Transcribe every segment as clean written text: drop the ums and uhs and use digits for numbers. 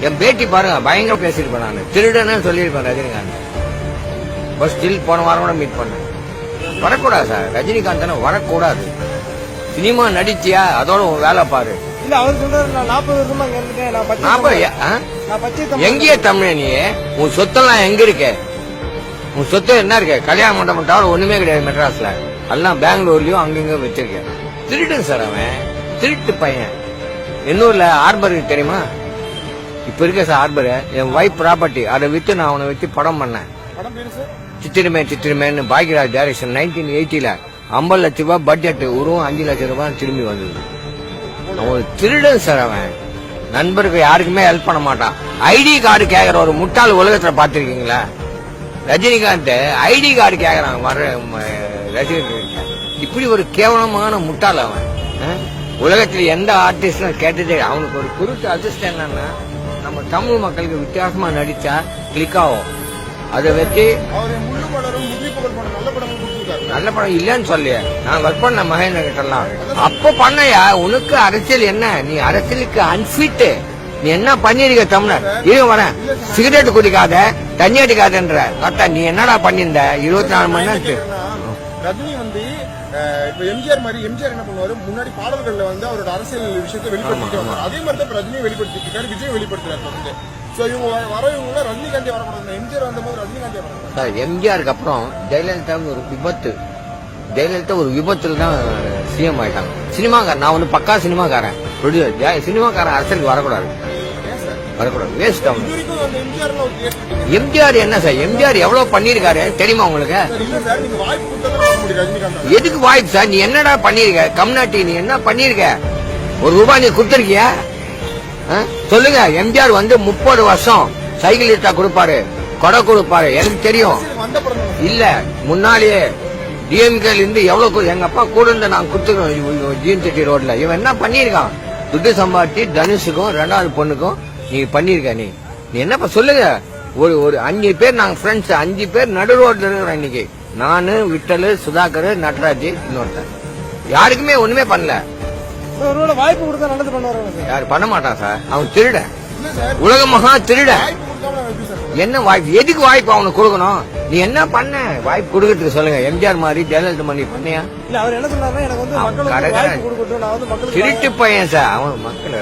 என் பேட்டி பாருங்க, பயங்கர பேசிருப்பேன் நான். திருடன்னு சொல்லியிருப்பேன் ரஜினிகாந்த். பஸ் ஸ்டில் போன வாரம் கூட மீட் பண்ணேன். வரக்கூடாது சார், ரஜினிகாந்த் வரக்கூடாது. சினிமா நடிச்சியா அதோட வேலை பாரு. இல்ல அவர் சொல்றாரு நான் 40 வருஷமா இங்க இருந்துட்டேன். எங்கேயே தமிழ நீ? உன் சொத்தெல்லாம் எங்க இருக்க? உன் சொத்து என்ன இருக்க? கல்யாண மண்டபம் தவிர ஒண்ணுமே கிடையாது மெட்ராஸ்ல. எல்லாம் பெங்களூர்லயும் அங்கங்க வச்சிருக்கேன். திருடன் சார் அவன், திருட்டு பையன். எண்ணூர்ல ஹார்பர் தெரியுமா? இப்ப இருக்க சார் ஹார்பர் என் வைஃப் ப்ராப்பர்ட்டி. அதை வித்து நான் அவனை வச்சு படம் பண்ணேன். சித்திரமேன்னு பாக்யராஜ் டைரக்ஷன் 1980ல 50 லட்சம் ரூபாய் பட்ஜெட், உருவம் 5 லட்சம் ரூபாய் திரும்பி வந்தது. அவன் திருடன் சார் அவன். நண்பருக்கு யாருக்குமே ஹெல்ப் பண்ண மாட்டான். ஐடி கார்டு கேக்குற ஒரு முட்டாள் உலகத்துல பாத்திருக்கீங்களா? ரஜினிகாந்த் ஐடி கார்டு கேக்குறான் வர ரஜினிகாந்த். இப்படி ஒரு கேவலமான முட்டாள் அவன். உலகத்துல எந்த ஆர்டிஸ்டும் கேட்டதே. அவனுக்கு ஒரு குருட்டு அதிர்ஷ்டம் என்னன்னா, நம்ம தமிழ் மக்களுக்கு வித்தியாசமா நடிச்சா கிளிக் ஆகும். அதை வச்சு நல்ல படம் இல்லன்னு சொல்லிய நான் ஒர்க் பண்ண மகேந்திர கிட்டலாம். அப்ப பண்ணையா உனக்கு அரசியல் என்ன? நீ அரசியலுக்கு அன்பிட். நீ என்ன பண்ணிருக்க தமிழர்? இது வரேன், சிகரெட் குடிக்காத, தண்ணி அடிக்காதன்ற கரெக்டா நீ என்னடா பண்ணிருந்த 24 மணி நேரத்துக்கு? ரஜினி வந்து இப்ப எம்ஜிஆர் மாதிரி எம்ஜிஆர் என்ன பண்ணுவாரு, முன்னாடி பாடல்கள்ல வந்து அவரோட அரசியல் விஷயத்தை வெளிப்படுத்திட்டு வந்தார். அதே மாதிரி தான் ரஜினியை வெளிப்படுத்திட்டு இருக்காரு, விஜய் வெளிப்படுத்துறாரு. இவங்க ரஜினிகாந்தி வரக்கூடாது. எம்ஜிஆர் வந்த போது ரஜினிகாந்தி வரக்கூடாது. எம்ஜிஆருக்கு அப்புறம் ஜெயலலிதா ஒரு விபத்து. ஜெயலலிதா ஒரு விபத்துல தான் சிஎம் ஆயிட்டாங்க. சினிமாக்காரன் நான் வந்து பக்கா சினிமாக்காரன், சினிமாக்காரன் அரசியலுக்கு வரக்கூடாது, வேஸ்ட். எம்ஜிஆர் என்ன சார், எம்ஜிஆர் எவ்வளவு பண்ணிருக்காரு தெரியுமா உங்களுக்கு? எதுக்கு வாய்ப்பு சார்? நீ என்னடா பண்ணிருக்க? கம்நாட்டி நீ என்ன பண்ணிருக்க? ஒரு ரூபாய் நீ கொடுத்திருக்கியா? சொல்லுங்க. எம்ஜிஆர் வந்து 30 வருஷம் சைக்கிள் இட்டா கொடுப்பாரு, கொடை கொடுப்பாரு, எனக்கு தெரியும். இல்ல முன்னாலேயே டிஎம்கேல இருந்து எவ்வளவு எங்க அப்பா கூட இருந்து நான் கொடுத்துருக்கோம் ஜிஎன்டி ரோட்ல. இவன் என்ன பண்ணிருக்கான்? துட்டு சம்பாதிச்சு தனுஷுக்கும் 2வது பொண்ணுக்கும் நீ பண்ணிருக்க. நீ என்னப்பா சொல்லுங்க. ஒரு 5 பேர் நாங்க ஃப்ரெண்ட்ஸ், 5 பேர் நடு ரோட்ல இருக்கிறோம் இன்னைக்கு. நானு, விட்டலு, சுதாகர், நட்ராஜ், இன்னொருத்தன். யாருக்குமே ஒண்ணுமே பண்ணல. வாய்ப்பு கொடுத்தா நல்லது பண்ணுவாரு. யாரு பண்ண மாட்டான் சார். அவன் திருட, உலக மகா திருட. என்ன வாய்ப்பு? எதுக்கு வாய்ப்பு அவனுக்கு கொடுக்கணும்? நீ என்ன பண்ண வாய்ப்பு கொடுக்கறதுக்கு சொல்லுங்க. எம்ஜிஆர் மாதிரி ஜெயலலிதா மாதிரி பண்ணியா? திருட்டு பையன் சார் அவன். மக்கள்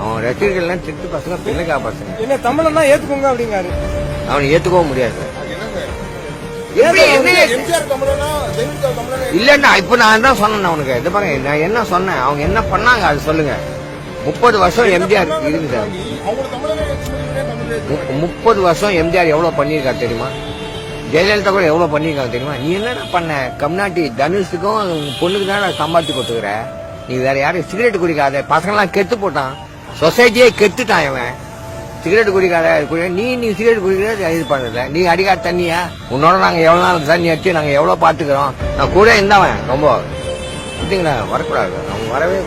அவன் ரசிகர்கள் திருட்டு பசங்க, பிள்ளைக்கா பசங்க. என்ன தமிழ் ஏத்துக்கோங்க அப்படிங்காரு. அவனை ஏத்துக்கவும் முடியாது சார். இல்லன்னா இப்ப நான் தான் சொன்னேன் அவனுக்கு. இது பாருங்க, நான் என்ன சொன்னேன், அவங்க என்ன பண்ணாங்க அது சொல்லுங்க. 30 வருஷம் எம்ஜிஆர் இருக்கு சார். 30 வருஷம் எம்ஜிஆர் எவ்வளவு பண்ணிருக்காரு தெரியுமா? ஜெயலலிதா கூட எவ்வளவு பண்ணிருக்காங்க தெரியுமா? நீ என்ன பண்ண? கம்நாட்டி தனுஷுக்கும் பொண்ணுக்கு தான் சம்பாதிச்சு கொடுத்துக்கிற. நீ வேற யாரும் சிகரெட் குடிக்காத. பசங்கெல்லாம் கெட்டு போட்டான், சொசைட்டியே கெட்டுட்டான் இவன். சிகரெட் குடிக்காத நீ சிகரெட் குடிக்கிறத இது பண்றத. நீ அடிக்காத தண்ணியா? உன்னோட நாங்க எவ்வளவு நாள் தண்ணி அடிச்சு நாங்க எவ்வளவு பாத்துக்கிறோம். நான் கூட இருந்தவன் ரொம்ப வரக்கூடாது. அவங்க வரவே